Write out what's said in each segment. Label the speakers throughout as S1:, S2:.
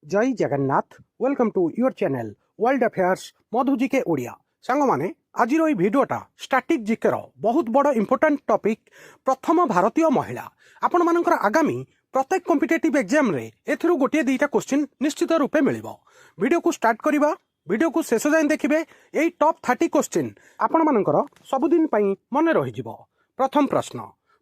S1: जय Jagannath welcome to your channel world affairs Madhu GK Odia song माने आज भिडियोटा स्टैटिक जिकेर बहुत बड़ इंपोर्टेंट टॉपिक प्रथम भारतीय महिला आपण मानकर आगामी प्रत्येक कॉम्पिटिटिव एग्जाम रे एथिरु गोटे दुईटा क्वेश्चन निश्चित रूपे मिलिबो। वीडियो को स्टार्ट करिबा, वीडियो को शेष जाए देखिबे एई टॉप 30 क्वेश्चन आपण मानकर सबुदिन पई मने रहि जिवो। प्रथम प्रश्न,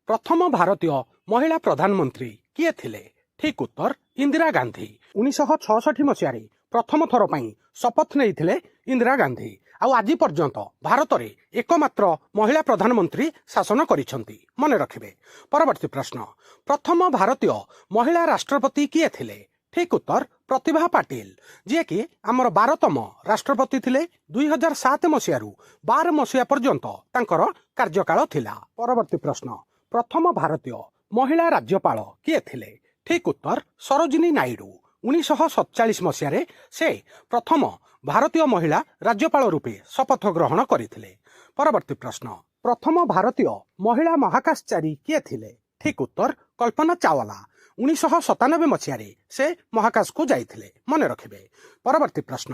S1: प्रथम भारतीय महिला प्रधानमंत्री किए थिले? ठीक उत्तर इंदिरा गांधी। 1966 मसीह प्रथम थर पर शपथ नहीं इंदिरा गांधी। आज पर्यंत भारत में एकमात्र महिला प्रधानमंत्री शासन करिसेंती, मने रखिबे। परवर्ती प्रश्न, प्रथम भारतीय महिला राष्ट्रपति किए थिले? ठीक उत्तर प्रतिभा पाटिल, जी कि आमर 12तम राष्ट्रपति थिले। 2007 मसीह 12 मसीहा पर्यंत तांकर कार्यकाल थिला। परवर्ती प्रश्न, प्रथम भारतीय महिला राज्यपाल किए थिले? ठीक उत्तर सरोजिनी नायडू। 1947 मसीह से प्रथम भारतीय महिला राज्यपाल रूपे शपथ ग्रहण करथिले। परवर्ती प्रश्न, प्रथम भारतीय महिला महाकाशचारी किए थिले? ठीक उत्तर कल्पना चावला। 1997 मसीह से महाकाश को जाइथिले, मने रखिबे। परवर्ती प्रश्न,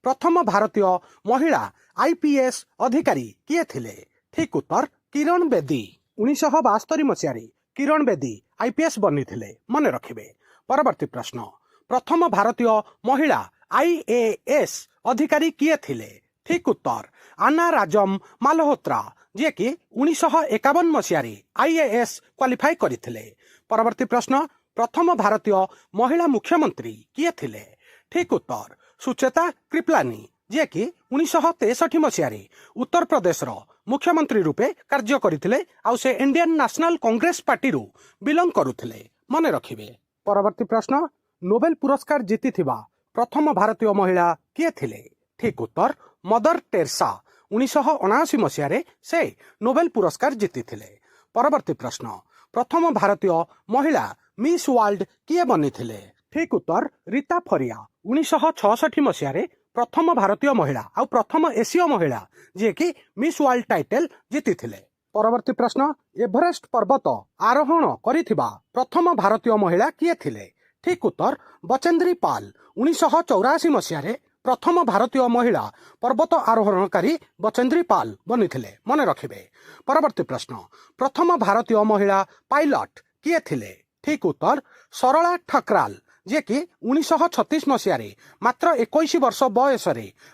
S1: प्रथम भारतीय महिला आईपीएस अधिकारी किए थिले? ठीक उत्तर किरण बेदी। 1972 मसीह किरण बेदी आईपीएस बनी थिले, मने रखिबे। परवर्ती प्रश्न, प्रथम भारतीय महिला आईएएस अधिकारी किए थिले? ठीक उत्तर आना राजम मालहोत्रा, जे कि 1951 मसीह आईएएस क्वालिफाई करथिले। परवर्ती प्रश्न, प्रथम भारतीय महिला मुख्यमंत्री किए थिले? ठीक उत्तर सुचेता कृपलानी, जे कि 1963 मसीह उत्तर प्रदेश मुख्यमंत्री रूपे कार्य करथिले। आउ से इंडियन नेशनल कांग्रेस पार्टी रु बिलोंग करुथिले, मने रखिबे। परवर्ती प्रश्न, नोबेल पुरस्कार जीतिथिबा प्रथम भारतीय महिला किए थिले? ठीक उत्तर मदर टेरेसा। 1979 मसीह से नोबेल पुरस्कार जीतिथिले। परवर्ती प्रश्न, प्रथम भारतीय महिला मिस वर्ल्ड किए बनी थिले? ठीक उत्तर रीता फरिया। 1966 मसीह प्रथम भारतीय महिला और प्रथम एसीय महिला जे कि मिस वर्ल्ड टाइटल जीतिथिले। परवर्ती प्रश्न, एवरेस्ट पर्वत आरोहण करिथिबा प्रथम भारतीय महिला किए थिले? ठीक उत्तर बचेंद्री पाल। 1984 मसीह प्रथम भारतीय महिला पर्वत आरोहणकारी बचेंद्री पाल बनी थिले, मने रखिबे। परवर्ती प्रश्न, प्रथम भारतीय महिला पायलट किए थिले? ठीक उत्तर सरला ठकराल, जे कि 1936 मसीह मात्र 21 वर्ष बयस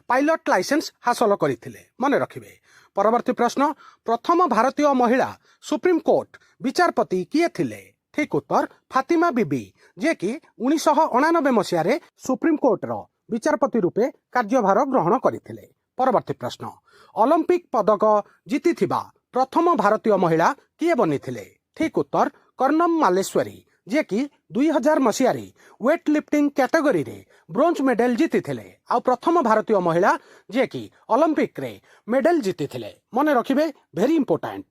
S1: पायलट लाइसेंस हासिल करथिले, मने रखिबे। परवर्ती प्रश्न, प्रथम भारतीय महिला सुप्रीम कोर्ट विचारपति किए थिले? ठीक उत्तर फातिमा बीबी, जे कि 1999 मसीह सुप्रीम कोर्ट रो विचारपति रूपे कार्यभार ग्रहण करथिले। परवर्ती प्रश्न, ओलंपिक पदक जीतिथिबा प्रथम भारतीय महिला किए बनी थिले? ठीक उत्तर कर्णम मालेश्वरी, जे कि 2000 मसीह वेट लिफ्टिंग कैटेगरी रे ब्रोंज मेडल जीतिथिले। आ प्रथम भारतीय महिला जे कि ओलंपिक रे मेडल जीतिथिले, मने रखिबे, वेरी इंपोर्टेंट।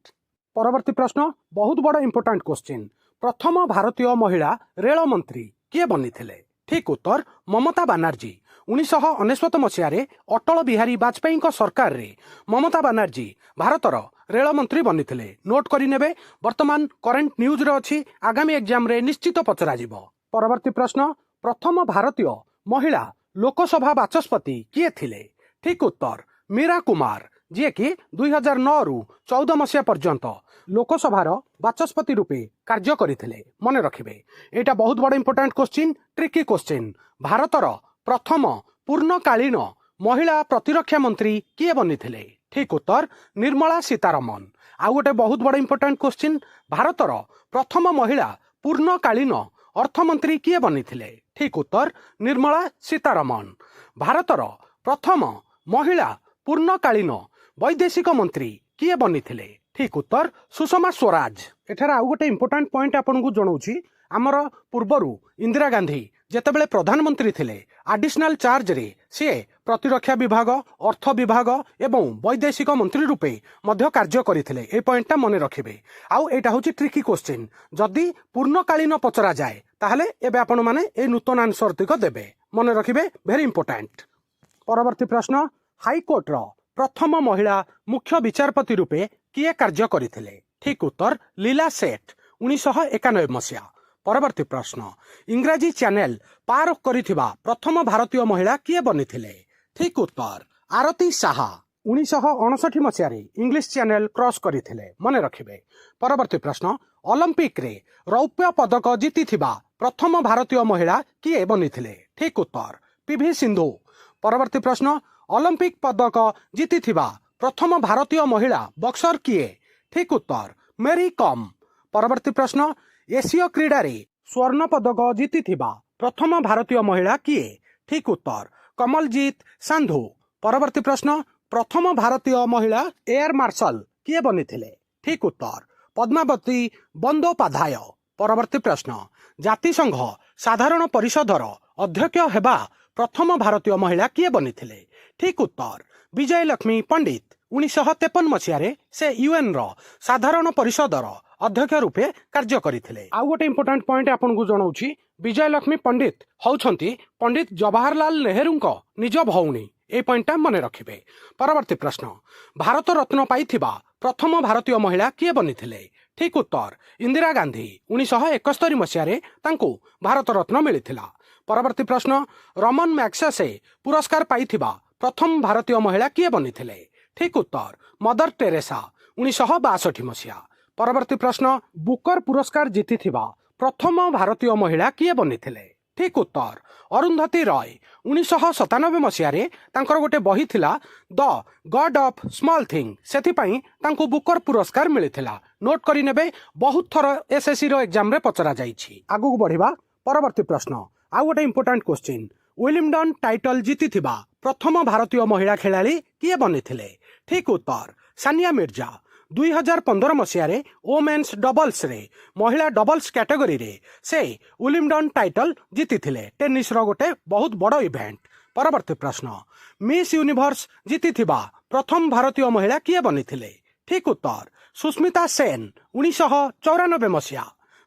S1: परवर्ती प्रश्न, बहुत बड़ इंपोर्टेंट क्वेश्चन, प्रथम भारतीय महिला रेल मंत्री किए बनी थिले? ठीक उत्तर ममता बनर्जी। 1999 मसीह अटल बिहारी वाजपेयी सरकार रे ममता बनर्जी भारतर रेल मंत्री बनी थिले। नोट करि नेबे, वर्तमान करेंट न्यूज रे अछि, आगामी एग्जाम रे निश्चित पचरा जिवो। परवर्ती प्रश्न, प्रथम भारतीय महिला लोकसभा बाचस्पति किए थिले? ठीक उत्तर मीरा कुमार, जे कि 2009 रु 14 मसीहा पर्यंत लोकसभार बाचस्पति रूपे कार्य करथिले, मने रखिबे। एटा बहुत बड़ इंपोर्टेंट क्वेश्चन, ट्रिकी क्वेश्चन। भारतर प्रथम पूर्णकालीन महिला प्रतिरक्षा मंत्री किए बनी थिले? ठीक उत्तर निर्मला सीतारमन। आ गोटे बहुत बड़ इंपोर्टेंट क्वेश्चन, भारतर प्रथम महिला पूर्णकालीन अर्थमंत्री किए बनी थिले? ठीक उत्तर निर्मला सीतारमन। भारतर प्रथम महिला पूर्णकालीन वैदेशिक मंत्री किए बनी थिले? ठीक उत्तर सुषमा स्वराज। एठार आउ गोटे इंपोर्टेंट पॉइंट आपनको जणाउछि, आमर पूर्वरु इंदिरा गांधी जेतेबेले प्रधानमंत्री थिले एडिशनल चार्ज रे से प्रतिरक्षा विभाग, अर्थ विभाग एवं वैदेशिक मंत्री रूपे मध्य कार्य करथिले। ए पॉइंटटा मने रखिबे। आउ एटा होछि ट्रिकी क्वेश्चन, जदि पूर्णकालीन पचरा जाए ताहले एबे आपण माने ए नूतन आंसर तिक देबे, मने रखिबे, वेरी इंपोर्टेंट। परवर्ती प्रश्न, हाई कोर्ट रो प्रथम महिला मुख्य विचारपति रूपे किए कार्य करथिले? ठीक उत्तर लीला सेठ। 1991 मसीहा परवर्ती प्रश्न इंग्राजी चैनल पार करिथिबा प्रथम भारतीय महिला किए बनिथिले ठीक उत्तर आरती साहा 1959 मसीह इंग्लिश चैनल क्रॉस करथिले मने रखिबे। परवर्ती प्रश्न ओलंपिक रे रौप्य पदक जीतिथिबा प्रथम भारतीय महिला किए बनिथिले ठीक उत्तर पीवी सिंधु। परवर्ती प्रश्न ओलंपिक पदक जीतिथिबा प्रथम भारतीय महिला बक्सर किए ठीक उत्तर मेरी कॉम। परवर्ती प्रश्न एशिया क्रीडा रे स्वर्ण पदक जीतिथिबा प्रथम भारतीय महिला किए ठीक उत्तर कमलजीत सांधु। परवर्ती प्रश्न प्रथम भारतीय महिला एयर मार्शल किए बनिथिले ठीक उत्तर पद्मावती बंदोपाध्याय। परवर्ती प्रश्न जातिसंघ साधारण परिषदर अध्यक्ष हेबा प्रथम भारतीय महिला किए बनिथिले ठीक उत्तर विजयलक्ष्मी पंडित। 1953 मसीह से यूएन रो साधारण परिषदर अध्यक्ष रूपे कार्य करथिले। आउ गोटे इंपोर्टेंट पॉइंट आपनको जणाउछि विजयलक्ष्मी पंडित हौछंती पंडित जवाहरलाल नेहरू निज भौणी ए पॉइंटा मन रखिबे। परवर्ती प्रश्न भारत रत्न पाइथिबा प्रथम भारतीय महिला किए बनिथिले ठीक उत्तर इंदिरा गांधी। 1971 मसीह तांको भारत रत्न मिलिथिला। परवर्ती प्रश्न रमन मैग्सेसे पुरस्कार पाइथिबा प्रथम भारतीय महिला किए बनिथिले ठीक उत्तर मदर टेरेसा 1962 मसीहा। परवर्ती प्रश्न बुकर पुरस्कार जीतिथिबा प्रथम भारतीय महिला किए बनिथिले ठीक उत्तर अरुंधति रॉय। 1997 मसीह तांकर गोटे बही थिला the god of small thing सेथिपाई तांको बुकर पुरस्कार मिलिथिला। नोट करि नेबे बहुत थर एसएससी रो एग्जाम रे पचरा जाईछि। आगु बढ़िबा परवर्ती प्रश्न आउ गोटे इंपोर्टेंट क्वेश्चन विलियमडन टाइटल जीतिथिबा प्रथम भारतीय महिला खिलाड़ी किए बनिथिले ठीक उत्तर सानिया मिर्जा। 2015 मसीह वोमेन्स डबल्स रे महिला डबल्स कैटेगरी रे से विलियमडन टाइटल जीतिथिले टेनिस रो गोटे बहुत बड़ इवेंट। परवर्ती प्रश्न मिस यूनिवर्स जीतिथिबा प्रथम भारतीय महिला किए बनिथिले ठीक उत्तर सुस्मिता सेन 1994 मसीहा।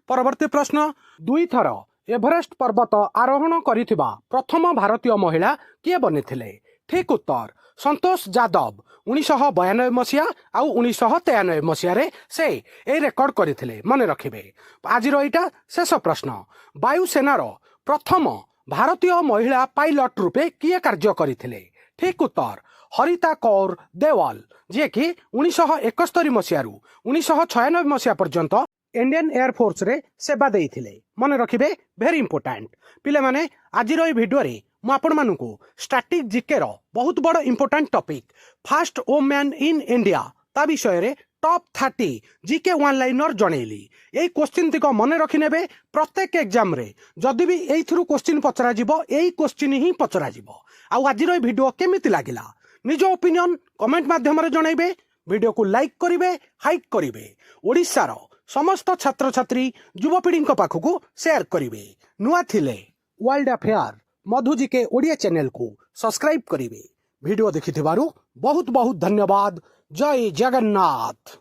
S1: परवर्ती प्रश्न दुई थर एवरेस्ट पर्वत आरोहण करिथिबा प्रथम भारतीय महिला किए बनिथिले ठीक उत्तर संतोष यादव। 1992 मसीहा आउ 1993 मसीह से ए रेकर्ड करथिले मने रखिबे। आज एटा शेष प्रश्न वायुसेनार प्रथम भारतीय महिला पायलट रूपे किए कार्य करथिले ठीक उत्तर हरिता कौर देवाल जे कि 1971 मसीह 1996 मसीहा पर्यंत इंडियन एयरफोर्स रे सेवा देइथिले मने रखिबे। वेरी इंपोर्टेंट पिले माने आज भिडियो रे मु आपण मानकु स्टैटिक जीके रो बहुत बड़ important topic fast women in India ता विषय रे टॉप 30 जीके वन लाइनर जणेली। एई क्वेश्चन तिक मने रखि नेबे प्रत्येक एग्जाम रे जदि भी एई थ्रू क्वेश्चन पचरा जिवो एई क्वेश्चन ही पचरा जिवो। आ आज भिडियो केमिति लागिला निज ओपिनियन कमेंट माध्यम रे जणाइबे। वीडियो को लाइक करिवे हाइक करिवे ओडिसा रो समस्त छात्र छात्री युवपीढ़ी पाखकू शेयर करिवे। नुआ थिले वर्ल्ड अफेयर मधु जीके ओडिया चैनल को सब्सक्राइब करिवे। वीडियो देखिथिबारु बहुत बहुत धन्यवाद। जय जगन्नाथ।